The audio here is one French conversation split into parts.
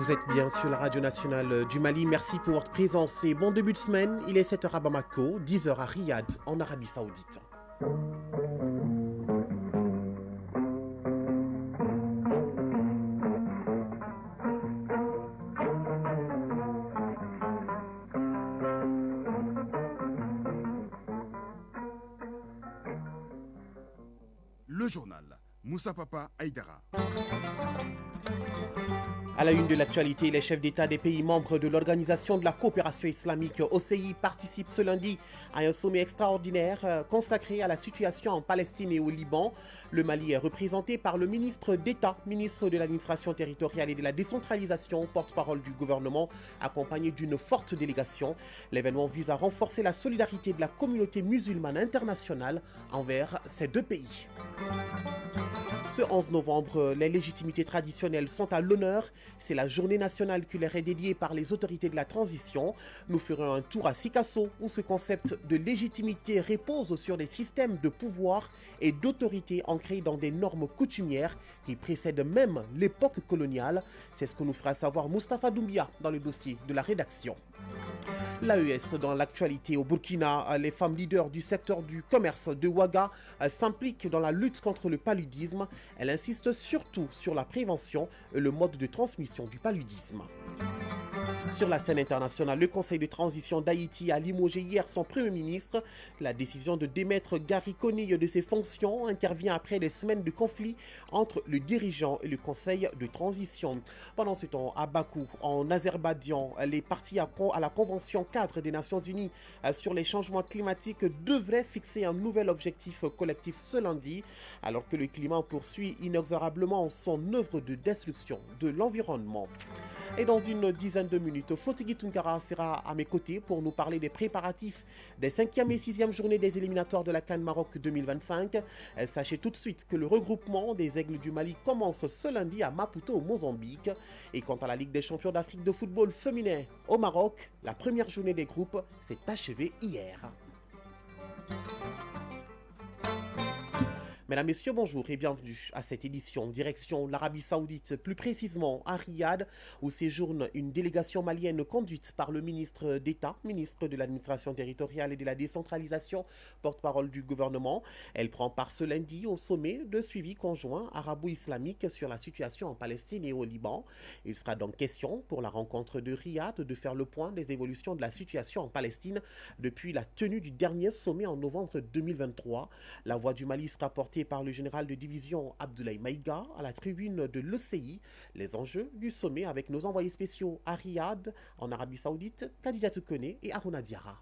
Vous êtes bien sur la radio nationale du Mali. Merci pour votre présence et bon début de semaine. Il est 7h à Bamako, 10h à Riyad, en Arabie Saoudite. Le journal Moussa Papa Aïdara. À la une de l'actualité, les chefs d'État des pays membres de l'Organisation de la coopération islamique OCI participent ce lundi à un sommet extraordinaire consacré à la situation en Palestine et au Liban. Le Mali est représenté par le ministre d'État, ministre de l'administration territoriale et de la décentralisation, porte-parole du gouvernement, accompagné d'une forte délégation. L'événement vise à renforcer la solidarité de la communauté musulmane internationale envers ces deux pays. Ce 11 novembre, les légitimités traditionnelles sont à l'honneur. C'est la journée nationale qui leur est dédiée par les autorités de la transition. Nous ferons un tour à Sikasso, où ce concept de légitimité repose sur des systèmes de pouvoir et d'autorité ancrés dans des normes coutumières qui précèdent même l'époque coloniale. C'est ce que nous fera savoir Mustapha Doumbia dans le dossier de la rédaction. L'AES dans l'actualité au Burkina, les femmes leaders du secteur du commerce de Ouaga s'impliquent dans la lutte contre le paludisme. Elles insistent surtout sur la prévention et le mode de transmission du paludisme. Sur la scène internationale, le Conseil de transition d'Haïti a limogé hier son Premier ministre. La décision de démettre Gary Conille de ses fonctions intervient après des semaines de conflit entre le dirigeant et le Conseil de transition. Pendant ce temps, à Bakou, en Azerbaïdjan, les partis à la Convention cadre des Nations Unies sur les changements climatiques devraient fixer un nouvel objectif collectif ce lundi, alors que le climat poursuit inexorablement son œuvre de destruction de l'environnement. Et dans une dizaine de minutes, Fotigui Tunkara sera à mes côtés pour nous parler des préparatifs des 5e et 6e journées des éliminatoires de la CAN Maroc 2025. Sachez tout de suite que le regroupement des Aigles du Mali commence ce lundi à Maputo au Mozambique. Et quant à la Ligue des champions d'Afrique de football féminin au Maroc, la première journée des groupes s'est achevée hier. Mesdames, Messieurs, bonjour et bienvenue à cette édition. Direction l'Arabie Saoudite, plus précisément à Riyad, où séjourne une délégation malienne conduite par le ministre d'État, ministre de l'administration territoriale et de la décentralisation, porte-parole du gouvernement. Elle prend part ce lundi au sommet de suivi conjoint arabo-islamique sur la situation en Palestine et au Liban. Il sera donc question pour la rencontre de Riyad de faire le point des évolutions de la situation en Palestine depuis la tenue du dernier sommet en novembre 2023. La voix du Mali sera portée par le général de division Abdoulaye Maïga à la tribune de l'OCI. Les enjeux du sommet avec nos envoyés spéciaux à Riyad, en Arabie Saoudite, Khadija Toukone et Aruna Diarra.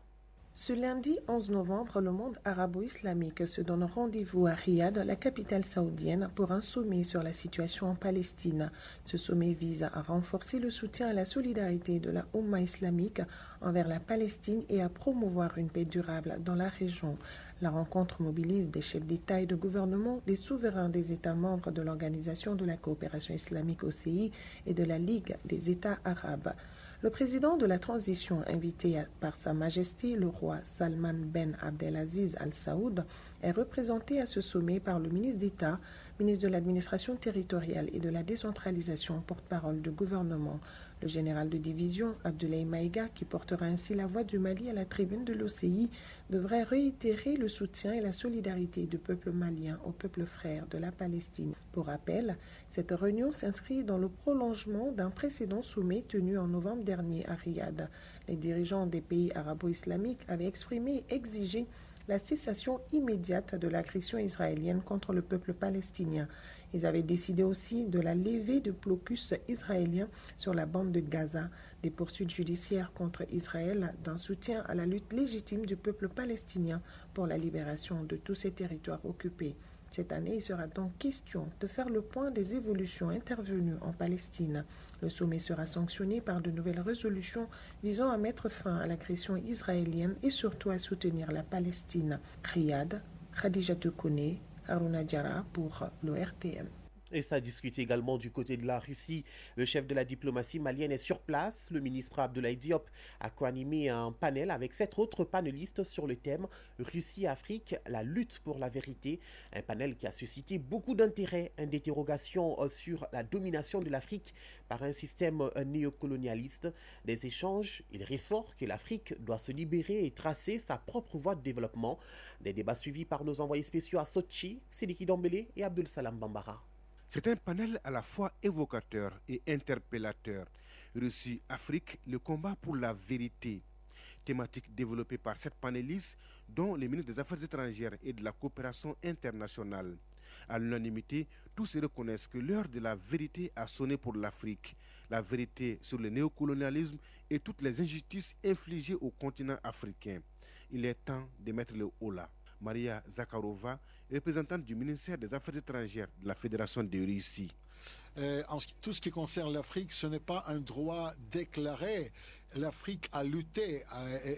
Ce lundi 11 novembre, le monde arabo-islamique se donne rendez-vous à Riyad, la capitale saoudienne, pour un sommet sur la situation en Palestine. Ce sommet vise à renforcer le soutien à la solidarité de la Oumma islamique envers la Palestine et à promouvoir une paix durable dans la région. La rencontre mobilise des chefs d'État et de gouvernement, des souverains des États membres de l'Organisation de la coopération islamique OCI et de la Ligue des États arabes. Le président de la transition, invité par Sa Majesté le roi Salman Ben Abdelaziz Al Saoud, est représenté à ce sommet par le ministre d'État, ministre de l'administration territoriale et de la décentralisation, porte-parole du gouvernement. Le général de division, Abdoulaye Maïga, qui portera ainsi la voix du Mali à la tribune de l'OCI, devrait réitérer le soutien et la solidarité du peuple malien au peuple frère de la Palestine. Pour rappel, cette réunion s'inscrit dans le prolongement d'un précédent sommet tenu en novembre dernier à Riyad. Les dirigeants des pays arabo-islamiques avaient exprimé et exigé la cessation immédiate de l'agression israélienne contre le peuple palestinien. Ils avaient décidé aussi de la levée de blocus israélien sur la bande de Gaza, des poursuites judiciaires contre Israël, d'un soutien à la lutte légitime du peuple palestinien pour la libération de tous ces territoires occupés. Cette année, il sera donc question de faire le point des évolutions intervenues en Palestine. Le sommet sera sanctionné par de nouvelles résolutions visant à mettre fin à l'agression israélienne et surtout à soutenir la Palestine. Riyad, Khadija Toukone, Haruna Diarra pour l'ORTM. Et ça a discuté également du côté de la Russie. Le chef de la diplomatie malienne est sur place. Le ministre Abdoulaye Diop a co-animé un panel avec 7 autres panélistes sur le thème Russie-Afrique, la lutte pour la vérité. Un panel qui a suscité beaucoup d'intérêt, d'interrogations sur la domination de l'Afrique par un système néocolonialiste. Des échanges, il ressort que l'Afrique doit se libérer et tracer sa propre voie de développement. Des débats suivis par nos envoyés spéciaux à Sochi, Sidiki Dombele et Abdul Salam Bambara. C'est un panel à la fois évocateur et interpellateur. Russie-Afrique, le combat pour la vérité. Thématique développée par 7 panélistes, dont les ministres des Affaires étrangères et de la coopération internationale. À l'unanimité, tous se reconnaissent que l'heure de la vérité a sonné pour l'Afrique. La vérité sur le néocolonialisme et toutes les injustices infligées au continent africain. Il est temps de mettre le haut là. Maria Zakharova, représentante du ministère des Affaires étrangères de la Fédération de Russie. Tout ce qui concerne l'Afrique, ce n'est pas un droit déclaré. L'Afrique a lutté,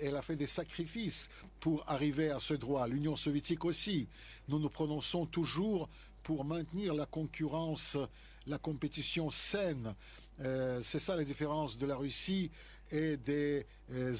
elle a fait des sacrifices pour arriver à ce droit. L'Union soviétique aussi. Nous nous prononçons toujours pour maintenir la concurrence, la compétition saine. C'est ça la différence de la Russie et des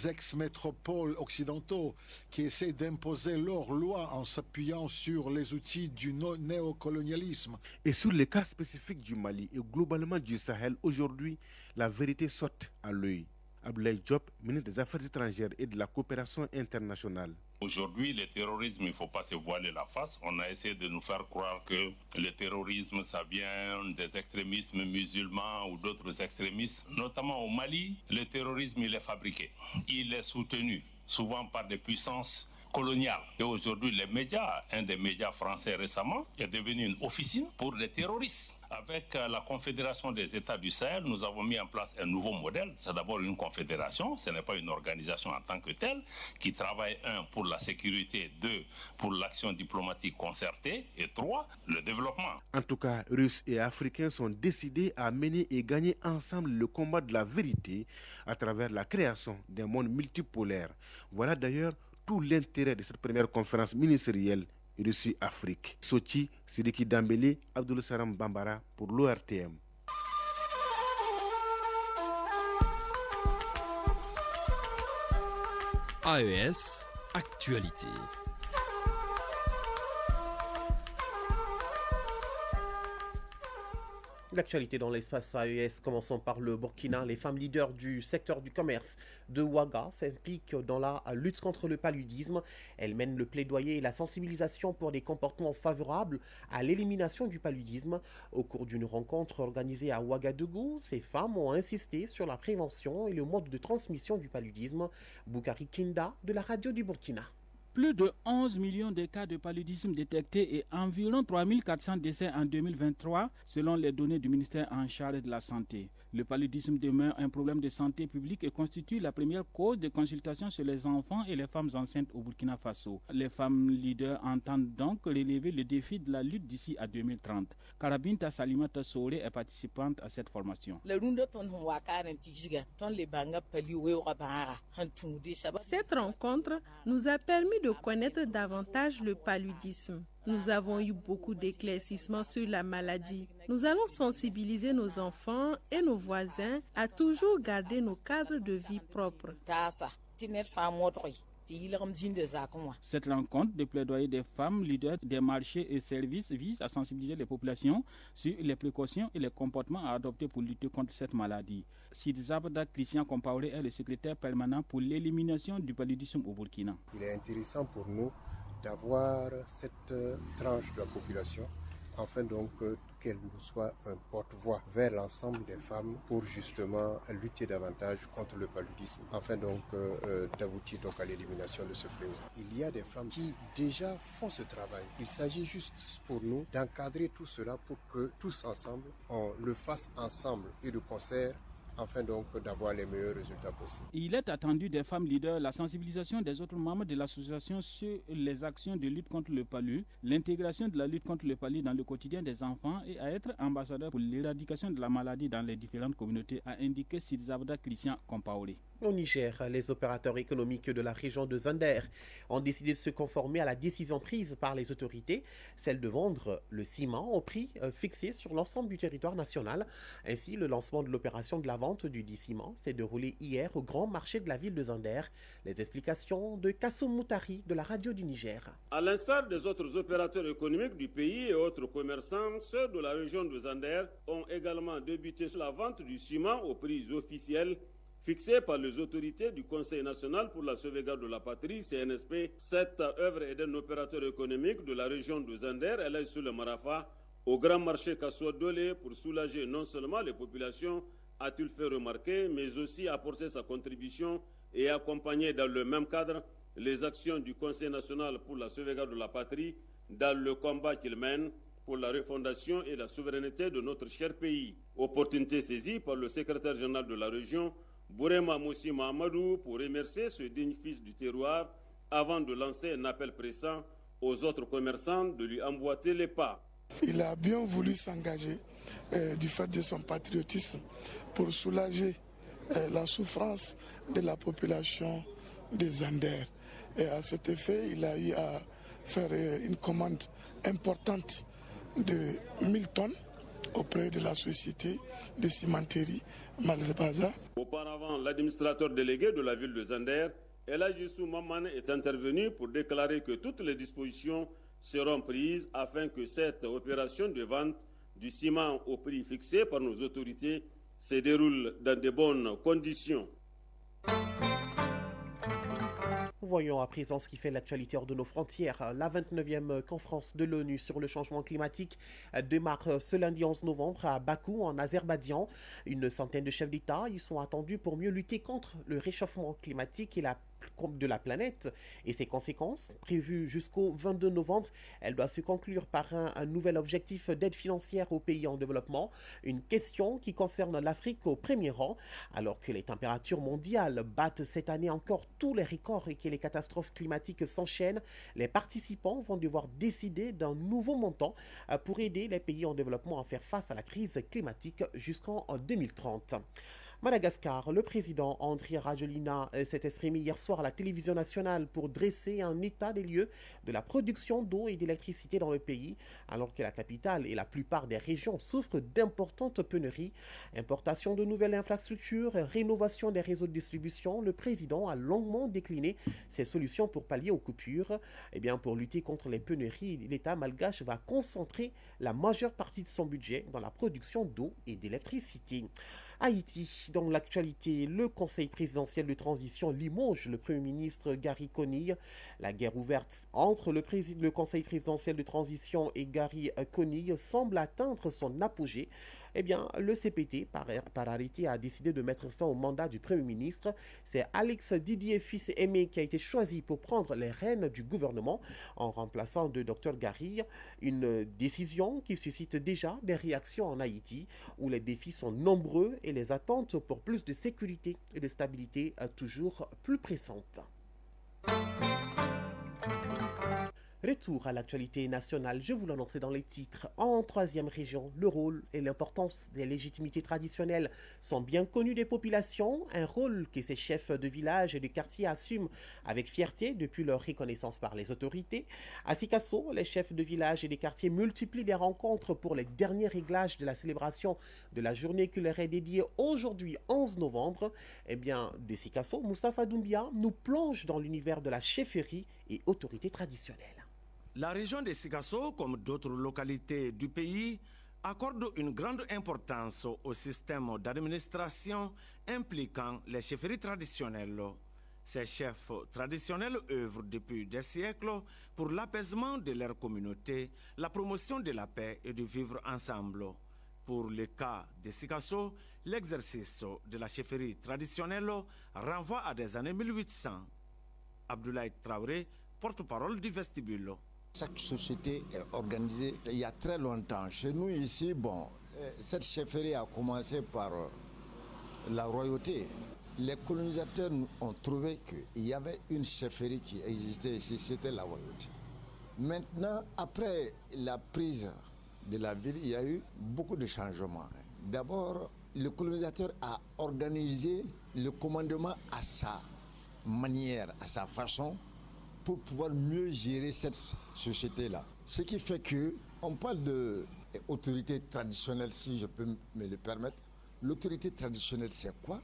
ex-métropoles occidentaux qui essaient d'imposer leurs lois en s'appuyant sur les outils du néocolonialisme. Et sur les cas spécifiques du Mali et globalement du Sahel, aujourd'hui, la vérité saute à l'œil. Abdoulaye Diop, ministre des Affaires étrangères et de la coopération internationale. Aujourd'hui, le terrorisme, il ne faut pas se voiler la face. On a essayé de nous faire croire que le terrorisme, ça vient des extrémismes musulmans ou d'autres extrémistes. Notamment au Mali, le terrorisme, il est fabriqué. Il est soutenu souvent par des puissances coloniales. Et aujourd'hui, les médias, un des médias français récemment, est devenu une officine pour les terroristes. Avec la Confédération des États du Sahel, nous avons mis en place un nouveau modèle. C'est d'abord une confédération, ce n'est pas une organisation en tant que telle, qui travaille, 1, pour la sécurité, 2, pour l'action diplomatique concertée, et 3, le développement. En tout cas, Russes et Africains sont décidés à mener et gagner ensemble le combat de la vérité à travers la création d'un monde multipolaire. Voilà d'ailleurs tout l'intérêt de cette première conférence ministérielle Russie-Afrique. Sochi, Sidiki Dambélé, Abdoul Salam Bambara pour l'ORTM. AES, actualité. L'actualité dans l'espace AES, commençons par le Burkina. Les femmes leaders du secteur du commerce de Ouaga s'impliquent dans la lutte contre le paludisme. Elles mènent le plaidoyer et la sensibilisation pour des comportements favorables à l'élimination du paludisme. Au cours d'une rencontre organisée à Ouagadougou, ces femmes ont insisté sur la prévention et le mode de transmission du paludisme. Boukari Kinda de la radio du Burkina. Plus de 11 millions de cas de paludisme détectés et environ 3400 décès en 2023, selon les données du ministère en charge de la Santé. Le paludisme demeure un problème de santé publique et constitue la première cause de consultation chez les enfants et les femmes enceintes au Burkina Faso. Les femmes leaders entendent donc relever le défi de la lutte d'ici à 2030. Karabinta Salimata Sore est participante à cette formation. Cette rencontre nous a permis de connaître davantage le paludisme. Nous avons eu beaucoup d'éclaircissements sur la maladie. Nous allons sensibiliser nos enfants et nos voisins à toujours garder nos cadres de vie propres. Cette rencontre de plaidoyer des femmes leaders des marchés et services vise à sensibiliser les populations sur les précautions et les comportements à adopter pour lutter contre cette maladie. Sidzabda Christian Compaoré est le secrétaire permanent pour l'élimination du paludisme au Burkina. Il est intéressant pour nous d'avoir cette tranche de la population afin donc qu'elle nous soit un porte-voix vers l'ensemble des femmes pour justement lutter davantage contre le paludisme, afin donc d'aboutir donc à l'élimination de ce fléau. Il y a des femmes qui déjà font ce travail. Il s'agit juste pour nous d'encadrer tout cela pour que tous ensemble, on le fasse ensemble et de concert, afin donc d'avoir les meilleurs résultats possibles. Il est attendu des femmes leaders la sensibilisation des autres membres de l'association sur les actions de lutte contre le palud, l'intégration de la lutte contre le palud dans le quotidien des enfants et à être ambassadeur pour l'éradication de la maladie dans les différentes communautés, a indiqué Sidzabda Christian Compaoré. Au Niger, les opérateurs économiques de la région de Zinder ont décidé de se conformer à la décision prise par les autorités, celle de vendre le ciment au prix fixé sur l'ensemble du territoire national. Ainsi, le lancement de l'opération de la vente du dit ciment s'est déroulé hier au grand marché de la ville de Zinder. Les explications de Kassoum Moutari de la radio du Niger. À l'instar des autres opérateurs économiques du pays et autres commerçants, ceux de la région de Zinder ont également débuté la vente du ciment au prix officiel fixé par les autorités du Conseil national pour la sauvegarde de la patrie, CNSP. Cette œuvre est d'un opérateur économique de la région de Zinder. Elle est sur le Marafa, au grand marché Kassoua-Dolé, pour soulager non seulement les populations, a-t-il fait remarquer, mais aussi apporter sa contribution et accompagner dans le même cadre les actions du Conseil national pour la sauvegarde de la patrie dans le combat qu'il mène pour la refondation et la souveraineté de notre cher pays. Opportunité saisie par le secrétaire général de la région, Bourema Moussi Mahamadou, pour remercier ce digne fils du terroir avant de lancer un appel pressant aux autres commerçants de lui emboîter les pas. Il a bien voulu s'engager du fait de son patriotisme pour soulager la souffrance de la population de Zinder. Et à cet effet, il a eu à faire une commande importante de 1000 tonnes auprès de la société de cimenterie Malzebaza. Auparavant, l'administrateur délégué de la ville de Zinder, Eladjissou Maman, est intervenu pour déclarer que toutes les dispositions seront prises afin que cette opération de vente du ciment au prix fixé par nos autorités se déroule dans de bonnes conditions. Voyons à présent ce qui fait l'actualité hors de nos frontières. La 29e conférence de l'ONU sur le changement climatique démarre ce lundi 11 novembre à Bakou, en Azerbaïdjan. Une centaine de chefs d'État y sont attendus pour mieux lutter contre le réchauffement climatique et de la planète et ses conséquences. Prévues jusqu'au 22 novembre, elle doit se conclure par un nouvel objectif d'aide financière aux pays en développement, une question qui concerne l'Afrique au premier rang, alors que les températures mondiales battent cette année encore tous les records et que les catastrophes climatiques s'enchaînent. Les participants vont devoir décider d'un nouveau montant pour aider les pays en développement à faire face à la crise climatique jusqu'en 2030. Madagascar, le président Andry Rajoelina s'est exprimé hier soir à la télévision nationale pour dresser un état des lieux de la production d'eau et d'électricité dans le pays, alors que la capitale et la plupart des régions souffrent d'importantes pénuries. Importation de nouvelles infrastructures, rénovation des réseaux de distribution, le président a longuement décliné ses solutions pour pallier aux coupures. Pour lutter contre les pénuries, l'État malgache va concentrer la majeure partie de son budget dans la production d'eau et d'électricité. Haïti, dans l'actualité, le Conseil présidentiel de transition limoge le Premier ministre Gary Conille. La guerre ouverte entre le Conseil présidentiel de transition et Gary Conille semble atteindre son apogée. Le CPT, par arrêté, a décidé de mettre fin au mandat du Premier ministre. C'est Alex Didier Fils-Aimé qui a été choisi pour prendre les rênes du gouvernement en remplaçant de Dr Gary. Une décision qui suscite déjà des réactions en Haïti, où les défis sont nombreux et les attentes pour plus de sécurité et de stabilité toujours plus pressantes. Retour à l'actualité nationale, je vous l'annonçais dans les titres. En troisième région, le rôle et l'importance des légitimités traditionnelles sont bien connus des populations, un rôle que ces chefs de village et de quartier assument avec fierté depuis leur reconnaissance par les autorités. À Sikasso, les chefs de village et des quartiers multiplient les rencontres pour les derniers réglages de la célébration de la journée qui leur est dédiée aujourd'hui 11 novembre. De Sikasso, Moustapha Doumbia nous plonge dans l'univers de la chefferie et autorité traditionnelle. La région de Sikasso, comme d'autres localités du pays, accorde une grande importance au système d'administration impliquant les chefferies traditionnelles. Ces chefs traditionnels œuvrent depuis des siècles pour l'apaisement de leur communauté, la promotion de la paix et du vivre ensemble. Pour le cas de Sikasso, l'exercice de la chefferie traditionnelle renvoie à des années 1800. Abdoulaye Traoré, porte-parole du vestibule. Chaque société est organisée il y a très longtemps. Chez nous ici, cette chefferie a commencé par la royauté. Les colonisateurs ont trouvé qu'il y avait une chefferie qui existait ici, c'était la royauté. Maintenant, après la prise de la ville, il y a eu beaucoup de changements. D'abord, le colonisateur a organisé le commandement à sa manière, à sa façon, pour pouvoir mieux gérer cette société-là. Ce qui fait qu'on parle d'autorité traditionnelle, si je peux me le permettre. L'autorité traditionnelle, c'est quoi?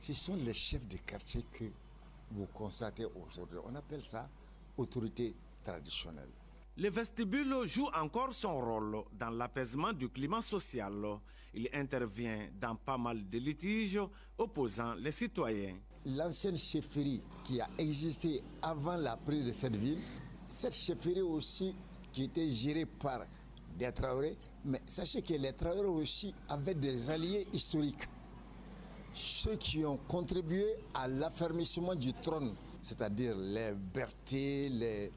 Ce sont les chefs de quartier que vous constatez aujourd'hui. On appelle ça autorité traditionnelle. Le vestibule joue encore son rôle dans l'apaisement du climat social. Il intervient dans pas mal de litiges opposant les citoyens. L'ancienne chefferie qui a existé avant la prise de cette ville, cette chefferie aussi qui était gérée par des Traoré, mais sachez que les Traoré aussi avaient des alliés historiques. Ceux qui ont contribué à l'affermissement du trône, c'est-à-dire les Berthier, les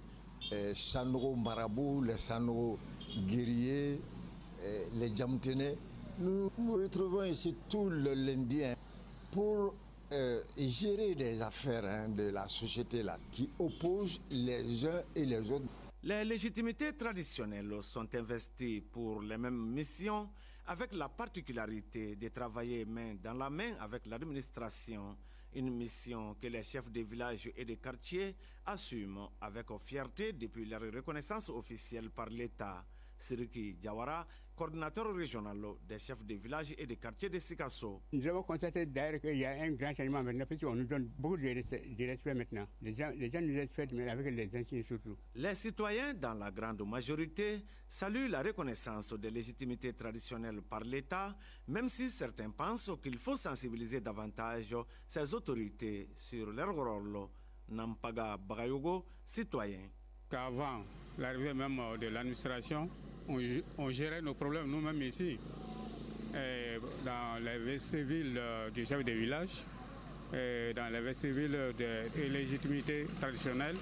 Sanoro marabouts, les Sanoro guerriers, les Djamtene. Nous nous retrouvons ici tout le lundi pour gérer les affaires de la société là, qui opposent les uns et les autres. Les légitimités traditionnelles sont investies pour les mêmes missions, avec la particularité de travailler main dans la main avec l'administration, une mission que les chefs de villages et de quartiers assument avec fierté depuis leur reconnaissance officielle par l'État. Siriki Diawara, coordinateur régional des chefs de villages et de quartiers de Sikasso. Nous avons constaté d'ailleurs qu'il y a un grand changement maintenant, puisqu'on nous donne beaucoup de respect maintenant. Les gens nous respectent, mais avec les insignes surtout. Les citoyens, dans la grande majorité, saluent la reconnaissance des légitimités traditionnelles par l'État, même si certains pensent qu'il faut sensibiliser davantage ces autorités sur leur rôle. Nampaga Bagayogo, citoyen. Qu'avant l'arrivée même de l'administration, on gérait nos problèmes nous-mêmes ici, dans les vestibules du chef de village, dans les vestibules de légitimité traditionnelle.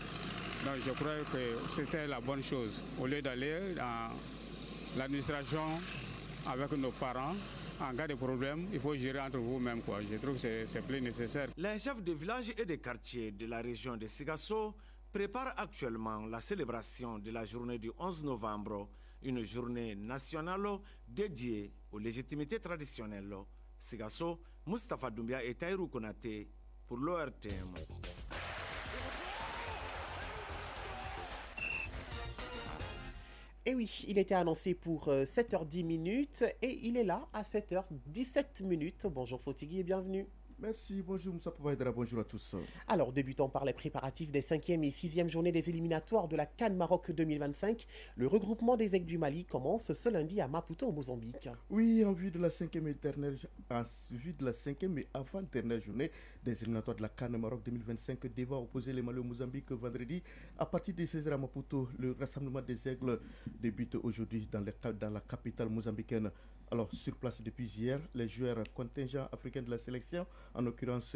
Donc je crois que c'était la bonne chose. Au lieu d'aller dans l'administration avec nos parents, en cas de problème, il faut gérer entre vous-même. Je trouve que c'est plus nécessaire. Les chefs de village et de quartiers de la région de Sikasso préparent actuellement la célébration de la journée du 11 novembre, une journée nationale dédiée aux légitimités traditionnelles. Sikasso, Moustapha Doumbia et Taïrou Konaté pour l'ORTM. Et oui, il était annoncé pour 7h10 et il est là à 7h17. Bonjour Fotigui et bienvenue. Merci, bonjour Moussa Papaïdara, bonjour à tous. Alors, débutons par les préparatifs des 5e et 6e journées des éliminatoires de la CAN Maroc 2025. Le regroupement des aigles du Mali commence ce lundi à Maputo, au Mozambique. Oui, en vue de la 5e et avant-dernière journée des éliminatoires de la CAN Maroc 2025 devant opposer les Mali au Mozambique vendredi à partir de 16h à Maputo. Le rassemblement des aigles débute aujourd'hui dans la capitale mozambicaine. Alors, sur place depuis hier, les joueurs contingents africains de la sélection, en l'occurrence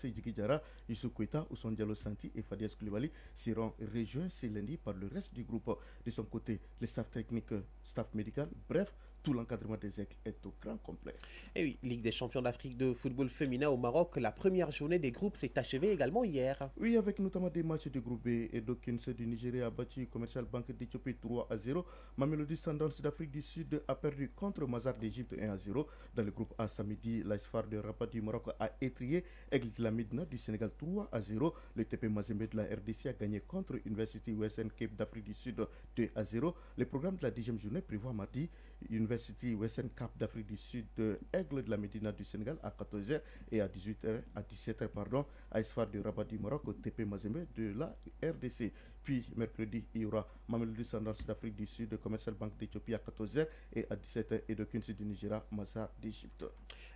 Djigui Diarra, Youssou Koueta, Ousmane Diallo Santi et Fadias Koulibaly seront rejoints ce lundi par le reste du groupe. De son côté, le staff technique, staff médical, bref, tout l'encadrement des aigles est au grand complet. Et oui, Ligue des champions d'Afrique de football féminin au Maroc, la première journée des groupes s'est achevée également hier. Oui, avec notamment des matchs de groupe B. Et Dawkins du Nigeria a battu Commercial Bank d'Éthiopie 3-0. Mamelodi Sundowns d'Afrique du Sud a perdu contre Mazar d'Égypte 1-0. Dans le groupe A samedi, l'Asfar de Rabat du Maroc a étrié Aigle de la Midna du Sénégal 3-0. Le TP Mazembe de la RDC a gagné contre University Western Cape d'Afrique du Sud 2-0. Le programme de la 10e journée prévoit mardi University Western Cape d'Afrique du Sud, Aigle de la Médina du Sénégal à 14h et à 17h, Asfar de Rabat du Maroc, TP Mazembe de la RDC. Puis mercredi, il y aura Mamelodi Sundowns d'Afrique du Sud, Commercial Bank d'Éthiopie à 14h et à 17h et Dawkins du Nigeria, Mazar d'Égypte.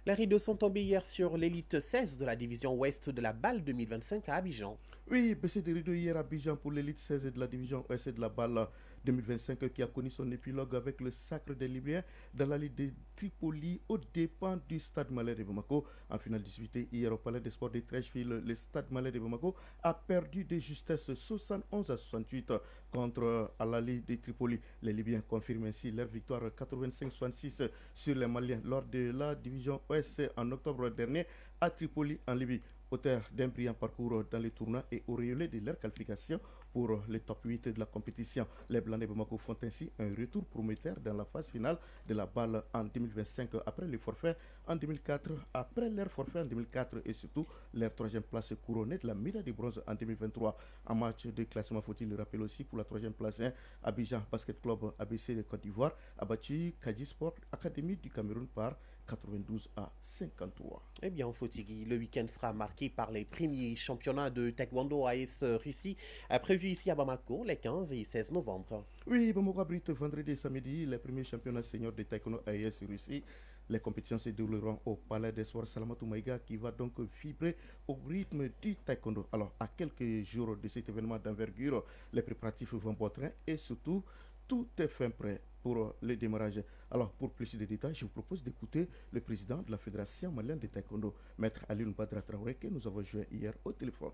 Les rideaux sont tombés hier sur l'élite 16 de la division ouest de la balle 2025 à Abidjan. Oui, baissé de rideaux hier à Abidjan pour l'élite 16 de la division ouest de la balle 2025 qui a connu son épilogue avec le sacre des Libyens dans la Ligue de Tripoli aux dépens du Stade Malais de Bamako. En finale disputée hier au Palais des Sports de Trècheville, le Stade Malais de Bamako a perdu de justesse 71-68 contre Al-Ahly de Tripoli. Les Libyens confirment ainsi leur victoire 85-66 sur les Maliens lors de la division ouest en octobre dernier à Tripoli en Libye. Auteur d'un brillant parcours dans les tournois et auréolés de leur qualification pour le top 8 de la compétition, les Blancs de Bamako font ainsi un retour prometteur dans la phase finale de la balle en 2025 après les forfaits en 2004, après leur forfait en 2004 et surtout leur troisième place couronnée de la médaille de bronze en 2023. En match de classement, faut-il le rappeler aussi, pour la troisième place, Abidjan Basket Club ABC de Côte d'Ivoire a battu Kaji Sport Academy du Cameroun par 92 à 53. Eh bien, Fotigui, le week-end sera marqué par les premiers championnats de taekwondo AS Russie, prévus ici à Bamako les 15 et 16 novembre. Oui, Bamako abrite vendredi et samedi les premiers championnats seniors de taekwondo AS Russie. Les compétitions se dérouleront au Palais des Sports Salamatou Maïga qui va donc vibrer au rythme du taekwondo. Alors, à quelques jours de cet événement d'envergure, les préparatifs vont bon train et surtout, tout est fin prêt pour le démarrage. Alors, pour plus de détails, je vous propose d'écouter le président de la Fédération malienne de taekwondo, Maître Alioune Badra Traoré, que nous avons joint hier au téléphone.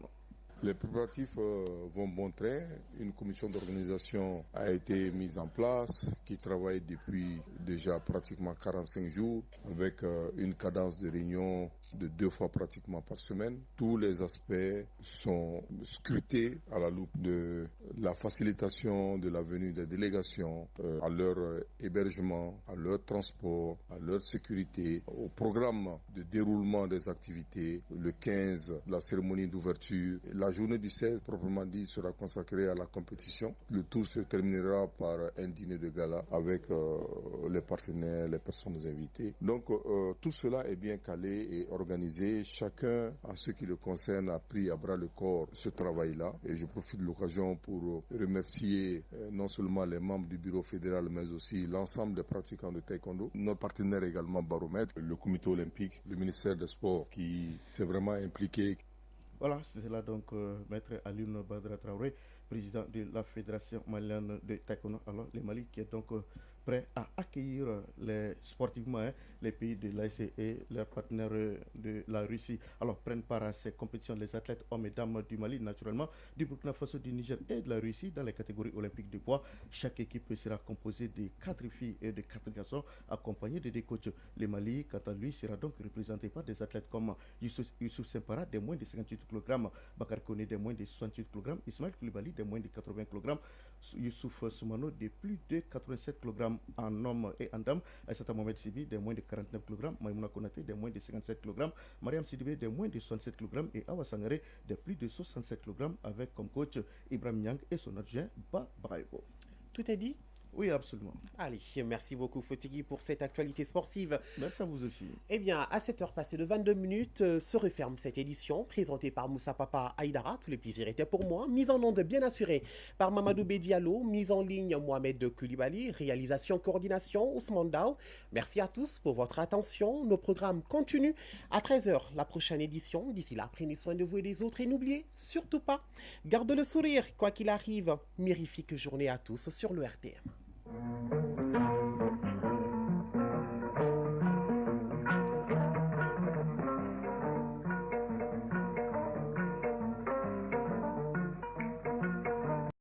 Les préparatifs vont bon train. Une commission d'organisation a été mise en place qui travaille depuis déjà pratiquement 45 jours avec une cadence de réunion de 2 fois pratiquement par semaine. Tous les aspects sont scrutés à la loupe de la facilitation de la venue des délégations, à leur hébergement, à leur transport, à leur sécurité, au programme de déroulement des activités. Le 15, la cérémonie d'ouverture. La journée du 16, proprement dit, sera consacrée à la compétition. Le tout se terminera par un dîner de gala avec les partenaires, les personnes invitées. Donc tout cela est bien calé et organisé. Chacun, en ce qui le concerne, a pris à bras le corps ce travail-là. Et je profite de l'occasion pour remercier non seulement les membres du bureau fédéral, mais aussi l'ensemble des pratiquants de taekwondo. Nos partenaires également Baromètre, le comité olympique, le ministère des Sports qui s'est vraiment impliqué. Voilà, c'était là donc Maître Alioune Badra Traoré, président de la Fédération malienne de taekwondo. Alors, le Mali qui est donc prêt à accueillir sportivement les pays de l'AEC et leurs partenaires de la Russie. Alors, prennent part à ces compétitions les athlètes hommes et dames du Mali, naturellement, du Burkina Faso, du Niger et de la Russie dans les catégories olympiques de poids. Chaque équipe sera composée de 4 filles et de 4 garçons accompagnés de 2 coachs. Le Mali, quant à lui, sera donc représenté par des athlètes comme Youssouf Sempara, des moins de 58 kg, Bakar Kone, des moins de 68 kg, Ismaël Koulibaly, des moins de 80 kg, Youssouf Soumano, de plus de 87 kg en homme et en dame, Aïssata Mohamed Sibi, des moins de 49 kg, Maïmouna Konaté, des moins de 57 kg, Mariam Sidibé, des moins de 67 kg et Awa Sangare, de plus de 67 kg, avec comme coach Ibrahim Nyang et son adjoint Ba Baïbo. Tout est dit? Oui, absolument. Allez, merci beaucoup Fotigui pour cette actualité sportive. Merci à vous aussi. Eh bien, à 7h passées de 22 minutes, se referme cette édition, présentée par Moussa Papa Aïdara. Tous les plaisirs étaient pour moi. Mise en onde bien assurée par Mamadou Bedialo. Mise en ligne Mohamed Koulibaly. Réalisation, coordination Ousmane Dao. Merci à tous pour votre attention. Nos programmes continuent à 13h, la prochaine édition. D'ici là, prenez soin de vous et des autres et n'oubliez surtout pas, garde le sourire, quoi qu'il arrive. Mirifique journée à tous sur le RTM.